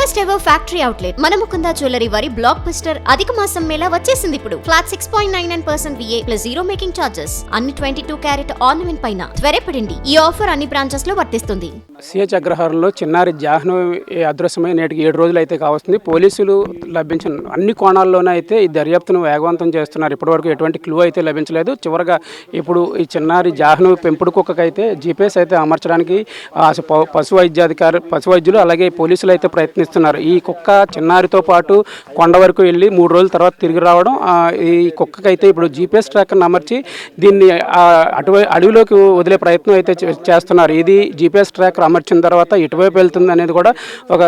First ever factory outlet మనముకుంద jewellery వారి blockbuster అధిక మాసం మేళా వచ్చేసింది ఇప్పుడు. Flat 6.99% VA plus zero making charges అన్ని 22 క్యారెట్ ఆర్నమెంట్ పైన త్వరపడండి. ఈ ఆఫర్ అన్ని బ్రాంచెస్ లో వర్తిస్తుంది. సిహెచ్ అగ్రహారంలో చిన్నారి జాహ్నవి అదృశ్యమై నేటికి 7 రోజులు అయితే కావస్తుంది. పోలీసులు లభించిన అన్ని కోణాల్లోనే అయితే ఈ దర్యాప్తును వేగవంతం చేస్తున్నారు. ఇప్పటివరకు ఎటువంటి క్లూ అయితే లభించలేదు. చివరగా ఇప్పుడు ఈ చిన్నారి జాహ్నవి పెంపుడు కుక్కకైతే జీపీఎస్ అయితే అమర్చడానికి పశు వైద్యులు అలాగే పోలీసులు అయితే ప్రయత్నిస్తున్నారు. ఈ కుక్క చిన్నారితో పాటు కొండ వరకు వెళ్ళి 3 రోజుల తర్వాత తిరిగి రావడం, ఈ కుక్కకైతే ఇప్పుడు జీపీఎస్ ట్రాకర్ని అమర్చి దీన్ని అడవిలోకి వదిలే ప్రయత్నం అయితే చేస్తున్నారు. ఇది జీపీఎస్ ట్రాకర్ అమర్చిన తర్వాత ఇటువైపు వెళ్తుంది అనేది కూడా ఒక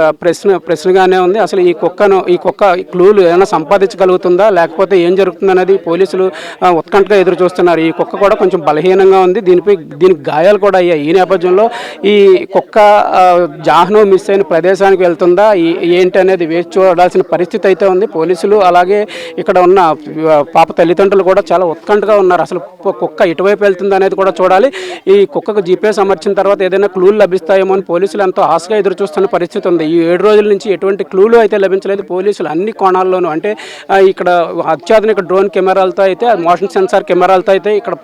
ప్రశ్నగానే ఉంది. అసలు ఈ కుక్క క్లూలు ఏమైనా సంపాదించగలుగుతుందా లేకపోతే ఏం జరుగుతుంది అనేది పోలీసులు ఉత్కంఠగా ఎదురు చూస్తున్నారు. ఈ కుక్క కూడా కొంచెం బలహీనంగా ఉంది. దీనికి గాయాలు కూడా అయ్యాయి. ఈ నేపథ్యంలో ఈ కుక్క జాహ్నవి మిస్ అయిన ప్రదేశానికి వెళ్తుందా ఏంటి అనేది వేచి చూడాల్సిన పరిస్థితి అయితే ఉంది. పోలీసులు అలాగే ఇక్కడ ఉన్న పాప తల్లిదండ్రులు కూడా చాలా ఉత్కంఠగా ఉన్నారు. అసలు కుక్క ఇటువైపు వెళ్తుంది అనేది కూడా చూడాలి. ఈ కుక్కకు జీపీఎస్ అమర్చిన తర్వాత ఏదైనా క్లూలు లభిస్తాయేమో అని పోలీసులు ఎంతో ఆశగా ఎదురు చూస్తున్న పరిస్థితి ఉంది. ఈ 7 రోజుల నుంచి ఎటువంటి క్లూలు అయితే లభించలేదు. పోలీసులు అన్ని కోణాల్లోనూ అంటే ఇక్కడ అత్యాధునిక డ్రోన్ కెమెరాలతో అయితే మోషన్ సెన్సార్ కెమెరాలతో అయితే ఇక్కడ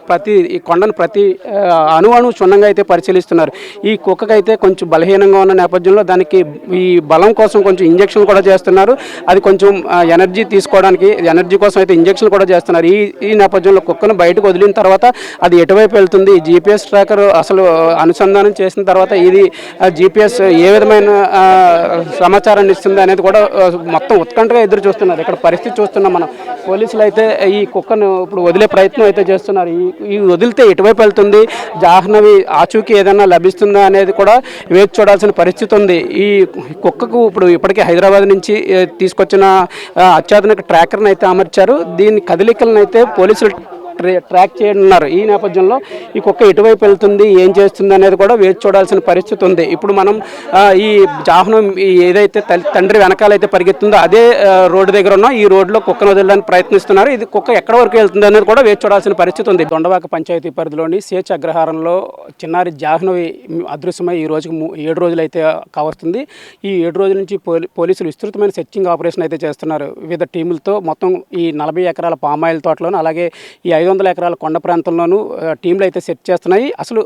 ఈ కొండను ప్రతి అణువణు క్షుణ్ణంగా అయితే పరిశీలిస్తున్నారు. ఈ కుక్కకైతే కొంచెం బలహీనంగా ఉన్న నేపథ్యంలో దానికి ఈ బలం కోసం కొంచెం ఇంజక్షన్ కూడా చేస్తున్నారు. అది కొంచెం ఎనర్జీ కోసం అయితే ఇంజక్షన్ కూడా చేస్తున్నారు. ఈ నేపథ్యంలో కుక్కను బయటకు వదిలిన తర్వాత అది ఎటువైపు వెళ్తుంది, జీపీఎస్ ట్రాకర్ అసలు అనుసంధానం చేసిన తర్వాత ఇది జీపీఎస్ ఏ విధమైన సమాచారాన్ని ఇస్తుంది అనేది కూడా మొత్తం ఉత్కంఠగా ఎదురు చూస్తున్నారు. ఇక్కడ పరిస్థితి చూస్తున్నాం మనం. పోలీసులు అయితే ఈ కుక్కను ఇప్పుడు వదిలే ప్రయత్నం అయితే చేస్తున్నారు. ఈ వదిలితే ఎటువైపు వెళ్తుంది, జాహ్నవి ఆచూకీ ఏదైనా లభిస్తుందా అనేది కూడా వేచి చూడాల్సిన పరిస్థితి ఉంది. ఈ కుక్కకు ఇప్పటికే హైదరాబాద్ నుంచి తీసుకొచ్చిన అత్యాధునిక ట్రాకర్ని అయితే అమర్చారు. దీని కదలికలను అయితే పోలీసులు ట్రాక్ చేయనున్నారు. ఈ నేపథ్యంలో ఈ కుక్క ఎటువైపు వెళ్తుంది, ఏం చేస్తుంది అనేది కూడా వేచి చూడాల్సిన పరిస్థితి ఉంది. ఇప్పుడు మనం ఈ జాహ్నవి ఏదైతే తండ్రి వెనకాలైతే పరిగెత్తుందో అదే రోడ్డు దగ్గర ఉన్నాం. ఈ రోడ్లో కుక్కను వదలడానికి ప్రయత్నిస్తున్నారు. ఇది కుక్క ఎక్కడ వరకు వెళ్తుంది అనేది కూడా వేచి చూడాల్సిన పరిస్థితి ఉంది. దొండవాక పంచాయతీ పరిధిలోని సిహెచ్ అగ్రహారంలో చిన్నారి జాహ్నవి అదృశ్యమై ఈ రోజుకి 7 రోజులు అయితే కావస్తుంది. ఈ 7 రోజుల నుంచి పోలీసులు విస్తృతమైన సెర్చింగ్ ఆపరేషన్ అయితే చేస్తున్నారు. వివిధ టీములతో మొత్తం ఈ 40 ఎకరాల పామాయిల్ తోటలోను అలాగే ఈ 500 ఎకరాల కొండ ప్రాంతంలోనూ టీంలు అయితే సెట్ చేస్తున్నాయి. అసలు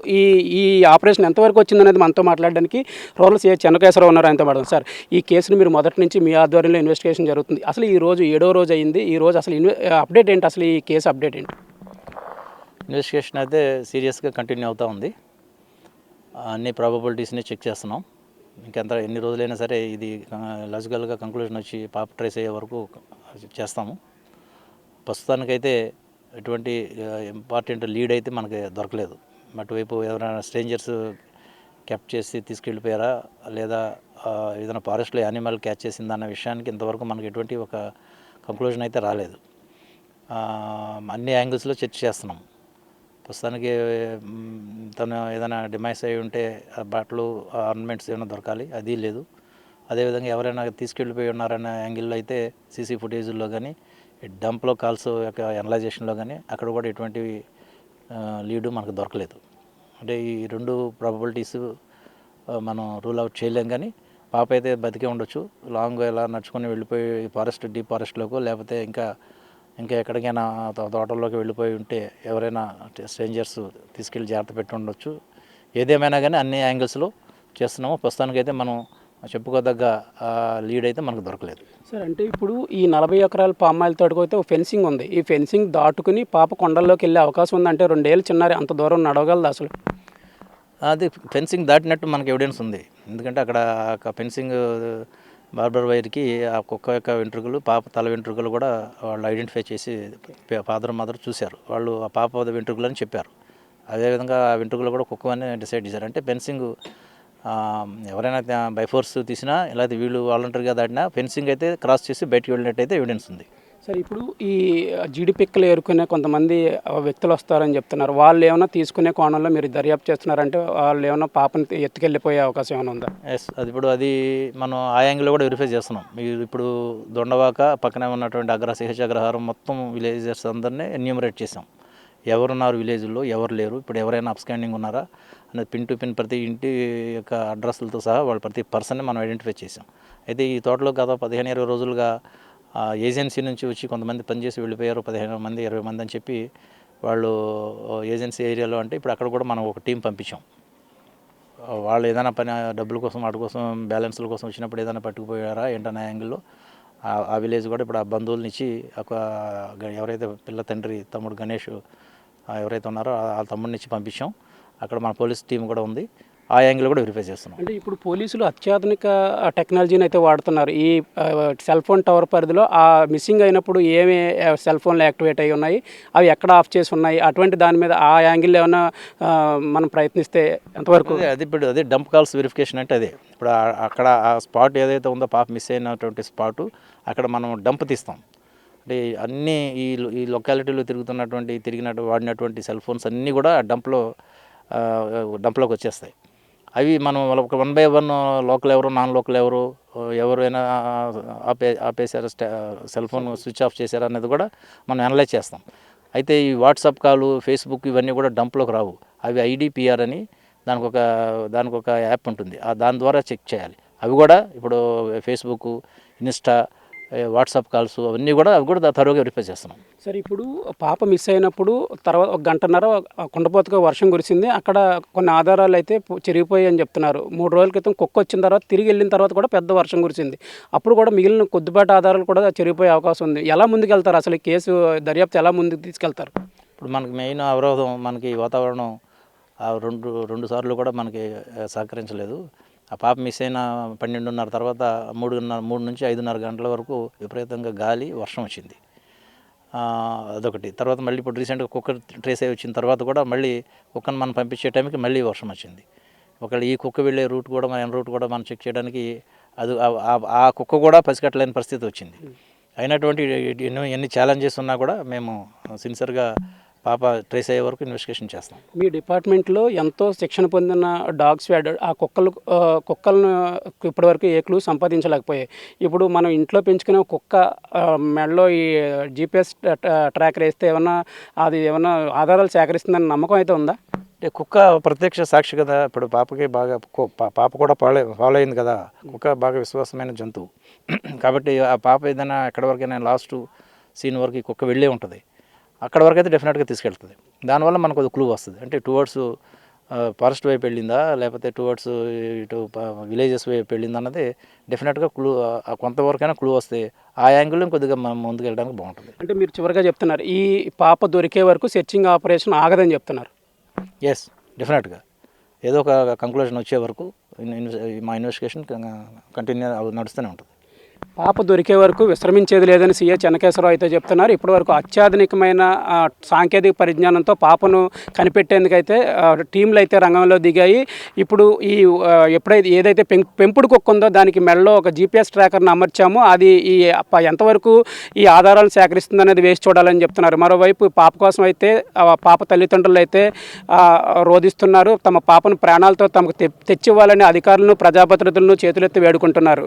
ఈ ఆపరేషన్ ఎంతవరకు వచ్చిందనేది మనతో మాట్లాడడానికి రూరల్ సిఐ చెన్నకేశ్వరరావు ఉన్నారు. ఆయనతో మాట్లాడుతుంది. సార్, ఈ కేసును మీరు మొదటి నుంచి మీ ఆధ్వర్యంలో ఇన్వెస్టిగేషన్ జరుగుతుంది. అసలు ఈ రోజు 7వ రోజు అయింది. ఈ రోజు అసలు అప్డేట్ ఏంటి, అసలు ఈ కేసు అప్డేట్ ఏంటి? ఇన్వెస్టిగేషన్ అయితే సీరియస్గా కంటిన్యూ అవుతూ ఉంది. అన్ని ప్రాబబిలిటీస్ని చెక్ చేస్తున్నాం. ఎన్ని రోజులైనా సరే ఇది లాజికల్గా కంక్లూజన్ వచ్చి పాప ట్రేస్ అయ్యే వరకు చేస్తాము. ప్రస్తుతానికైతే ఎటువంటి ఇంపార్టెంట్ లీడ్ అయితే మనకి దొరకలేదు. అటువైపు ఎవరైనా స్ట్రేంజర్స్ క్యాప్చర్ చేసి తీసుకెళ్ళిపోయారా లేదా ఏదైనా ఫారెస్ట్లో యానిమల్ క్యాచ్ చేసిందన్న విషయానికి ఇంతవరకు మనకి ఎటువంటి ఒక కంక్లూజన్ అయితే రాలేదు. అన్ని యాంగిల్స్లో చర్చ చేస్తున్నాం. ప్రస్తుతానికి తను ఏదైనా డిమైస్ అయి ఉంటే బట్టలు ఆర్నమెంట్స్ ఏమైనా దొరకాలి, అది లేదు. అదేవిధంగా ఎవరైనా తీసుకెళ్ళిపోయి ఉన్నారన్న యాంగిల్లో అయితే సీసీ ఫుటేజ్లో కానీ డంప్లో కాల్స్ యొక్క అనలైజేషన్లో కానీ అక్కడ కూడా ఎటువంటి లీడు మనకు దొరకలేదు. అంటే ఈ 2 ప్రాబబిలిటీస్ మనం రూల్ అవుట్ చేయలేం. కానీ పాప అయితే బతికే ఉండొచ్చు. లాంగ్ ఎలా నడుచుకొని వెళ్ళిపోయి డీప్ ఫారెస్ట్లోకి లేకపోతే ఇంకా ఎక్కడికైనా తోటల్లోకి వెళ్ళిపోయి ఉంటే ఎవరైనా స్ట్రేంజర్స్ తీసుకెళ్ళి జాగ్రత్త పెట్టి ఉండొచ్చు. ఏదేమైనా కానీ అన్ని యాంగిల్స్లో చేస్తున్నాము. ప్రస్తుతానికైతే మనం చెప్పుకోదగ్గ లీడ్ అయితే మనకు దొరకలేదు. సార్, అంటే ఇప్పుడు ఈ 40 ఎకరాల పామాయిల్ తోటకు అయితే ఫెన్సింగ్ ఉంది. ఈ ఫెన్సింగ్ దాటుకుని పాప కొండల్లోకి వెళ్ళే అవకాశం ఉందంటే 2 ఏళ్ళ చిన్నారి అంత దూరం నడవగలదు అసలు? అది ఫెన్సింగ్ దాటినట్టు మనకు ఎవిడెన్స్ ఉంది. ఎందుకంటే అక్కడ ఫెన్సింగ్ బార్బర్ వైర్కి ఆ కుక్క యొక్క వెంట్రుకలు, పాప తల వెంట్రుకలు కూడా వాళ్ళు ఐడెంటిఫై చేసి ఫాదర్ మదర్ చూశారు. వాళ్ళు ఆ పాప వెంట్రుకలు అని చెప్పారు. అదేవిధంగా ఆ వెంట్రుకలు కూడా కుక్క అని డిసైడ్ చేశారు. అంటే ఫెన్సింగ్ ఎవరైనా బై ఫోర్స్ తీసినా లేకపోతే వీళ్ళు వాలంటరీగా దాటినా ఫెన్సింగ్ అయితే క్రాస్ చేసి బయటకు వెళ్ళినట్టయితే ఎవిడెన్స్ ఉంది. సార్, ఇప్పుడు ఈ జీడిపిక్కలు ఏరుకునే కొంతమంది వ్యక్తులు వస్తారని చెప్తున్నారు. వాళ్ళు ఏమైనా తీసుకునే కోణంలో మీరు దర్యాప్తు చేస్తున్నారంటే వాళ్ళు ఏమైనా పాపని ఎత్తుకెళ్ళిపోయే అవకాశం ఏమైనా ఉందా? ఎస్, అది మనం ఆ యాంగిల్లో కూడా వెరిఫై చేస్తున్నాం. మీరు ఇప్పుడు దొండవాక పక్కనే ఉన్నటువంటి సిహెచ్ అగ్రహారం మొత్తం విలేజెస్ అందరినీ ఎన్యూమరేట్ చేసాం. ఎవరున్నారు విలేజ్లో, ఎవరు లేరు, ఇప్పుడు ఎవరైనా అప్స్కాండింగ్ ఉన్నారా అనేది పిన్ టు పిన్ ప్రతి ఇంటి యొక్క అడ్రస్లతో సహా వాళ్ళు ప్రతి పర్సన్ని మనం ఐడెంటిఫై చేసాం. అయితే ఈ తోటలో గత 15-20 రోజులుగా ఏజెన్సీ నుంచి వచ్చి కొంతమంది పనిచేసి వెళ్ళిపోయారు, 15 మంది 20 మంది అని చెప్పి వాళ్ళు ఏజెన్సీ ఏరియాలో. అంటే ఇప్పుడు అక్కడ కూడా మనం ఒక టీం పంపించాం. వాళ్ళు ఏదైనా పని డబ్బుల కోసం వాటి కోసం బ్యాలెన్స్ల కోసం వచ్చినప్పుడు ఏదైనా పట్టుకుపోయారా ఏంటనే యాంగిల్లో ఆ విలేజ్ కూడా ఇప్పుడు ఆ బంధువులని ఇచ్చి ఎవరైతే పిల్ల తండ్రి తమ్ముడు గణేష్ ఎవరైతే ఉన్నారో ఆ తమ్ముడిని ఇచ్చి పంపించాం. అక్కడ మన పోలీస్ టీం కూడా ఉంది, ఆ యాంగిల్ కూడా వెరిఫై చేస్తున్నాం. అంటే ఇప్పుడు పోలీసులు అత్యాధునిక టెక్నాలజీని అయితే వాడుతున్నారు. ఈ సెల్ ఫోన్ టవర్ పరిధిలో ఆ మిస్సింగ్ అయినప్పుడు ఏమి సెల్ ఫోన్లు యాక్టివేట్ అయి ఉన్నాయి, అవి ఎక్కడ ఆఫ్ చేసి ఉన్నాయి, అటువంటి దాని మీద ఆ యాంగిల్ ఏమైనా మనం ప్రయత్నిస్తే ఎంతవరకు? అదే డంప్ కాల్స్ వెరిఫికేషన్ అంటే అదే. ఇప్పుడు అక్కడ ఆ స్పాట్ ఏదైతే ఉందో పాప మిస్ అయినటువంటి స్పాటు, అక్కడ మనం డంప్ తీస్తాం. అంటే అన్నీ ఈ లొకాలిటీలో వాడినటువంటి సెల్ ఫోన్స్ అన్నీ కూడా డంప్లోకి వచ్చేస్తాయి. అవి మనం ఒక 1 by 1 లోకల్ ఎవరు నాన్ లోకల్ ఎవరైనా ఆపేశారు, సెల్ ఫోన్ స్విచ్ ఆఫ్ చేశారు అనేది కూడా మనం అనలైజ్ చేస్తాం. అయితే ఈ వాట్సాప్ కాలు, ఫేస్బుక్ ఇవన్నీ కూడా డంప్లోకి రావు. అవి IDPR అని దానికి ఒక యాప్ ఉంటుంది, దాని ద్వారా చెక్ చేయాలి. అవి కూడా ఇప్పుడు ఫేస్బుక్, ఇన్స్టా, వాట్సాప్ కాల్స్ అవి కూడా త్వరగా వెరిఫై చేస్తున్నాం. సరే, ఇప్పుడు పాప మిస్ అయినప్పుడు తర్వాత 1 గంటన్నర కుండపోతగా వర్షం కురిసింది. అక్కడ కొన్ని ఆధారాలు అయితే చెరిగిపోయాయి అని చెప్తున్నారు. 3 రోజుల క్రితం కుక్క వచ్చిన తర్వాత తిరిగి వెళ్ళిన తర్వాత కూడా పెద్ద వర్షం కురిసింది. అప్పుడు కూడా మిగిలిన కొద్దిపాటి ఆధారాలు కూడా చెరిగిపోయే అవకాశం ఉంది. ఎలా ముందుకెళ్తారు అసలు? ఈ కేసు దర్యాప్తు ఎలా ముందుకు తీసుకెళ్తారు? ఇప్పుడు మనకి మెయిన్ అవరోధం మనకి వాతావరణం రెండు సార్లు కూడా మనకి సహకరించలేదు. ఆ పాప మిస్ అయిన 12:30 తర్వాత 3 నుంచి 5:30 గంటల వరకు విపరీతంగా గాలి, వర్షం వచ్చింది. అదొకటి. తర్వాత మళ్ళీ ఇప్పుడు రీసెంట్గా కుక్క ట్రేస్ అయ్యి వచ్చిన తర్వాత కూడా మళ్ళీ కుక్కను మనం పంపించే టైంకి మళ్ళీ వర్షం వచ్చింది. ఒకవేళ ఈ కుక్క వెళ్ళే రూట్ కూడా మనం చెక్ చేయడానికి ఆ కుక్క కూడా పసిగట్టలేని పరిస్థితి వచ్చింది. అయినటువంటి ఎన్ని ఛాలెంజెస్ ఉన్నా కూడా మేము సిన్సియర్గా పాప ట్రేస్ అయ్యే వరకు ఇన్వెస్టిగేషన్ చేస్తాం. మీ డిపార్ట్మెంట్లో ఎంతో శిక్షణ పొందిన డాగ్ స్వాడ్ ఆ కుక్కలను ఇప్పటివరకు ఏ క్లూ సంపాదించలేకపోయాయి. ఇప్పుడు మనం ఇంట్లో పెంచుకునే కుక్క మెడలో ఈ GPS ట్రాకర్ వేస్తే ఏమన్నా ఆధారాలు సేకరిస్తుందని నమ్మకం అయితే ఉందా? అంటే కుక్క ప్రత్యక్ష సాక్షి కదా. ఇప్పుడు పాపకి బాగా పాప కూడా ఫాలో అయింది కదా. కుక్క బాగా విశ్వాసమైన జంతువు కాబట్టి ఆ పాప ఏదైనా ఎక్కడి వరకైనా లాస్ట్ సీన్ వరకు ఈ కుక్క వెళ్ళే ఉంటుంది. అక్కడ వరకు అయితే డెఫినెట్గా తీసుకెళ్తుంది. దానివల్ల మనకు అది క్లూ వస్తుంది. అంటే టువర్డ్స్ ఫారెస్ట్ వైపు వెళ్ళిందా లేకపోతే టువర్డ్స్ ఇటు విలేజెస్ వైపు వెళ్ళిందా అన్నది డెఫినెట్గా క్లూ, కొంతవరకైనా క్లూ వస్తే ఆ యాంగిల్లో కొద్దిగా మనం ముందుకు వెళ్ళడానికి బాగుంటుంది. అంటే మీరు చివరిగా చెప్తున్నారు ఈ పాప దొరికే వరకు సెర్చింగ్ ఆపరేషన్ ఆగదని చెప్తున్నారు. ఎస్, డెఫినెట్గా ఏదో ఒక కంక్లూజన్ వచ్చే వరకు మా ఇన్వెస్టిగేషన్ కంటిన్యూ నడుస్తూనే ఉంటుంది. పాప దొరికే వరకు విశ్రమించేది లేదని సీఏ చెన్నకేశ్వరరావు అయితే చెప్తున్నారు. ఇప్పటివరకు అత్యాధునికమైన సాంకేతిక పరిజ్ఞానంతో పాపను కనిపెట్టేందుకైతే టీంలు అయితే రంగంలో దిగాయి. ఇప్పుడు ఏదైతే పెంపుడు కుక్క ఉందో దానికి మెడలో ఒక GPS ట్రాకర్ను అమర్చామో అది ఎంతవరకు ఈ ఆధారాలను సేకరిస్తుంది అనేది వేసి చూడాలని చెప్తున్నారు. మరోవైపు పాప కోసం అయితే పాప తల్లిదండ్రులు అయితే రోధిస్తున్నారు. తమ పాపను ప్రాణాలతో తమకు తెచ్చివ్వాలని అధికారులను, ప్రజాప్రతినిధులను చేతులెత్తి వేడుకుంటున్నారు.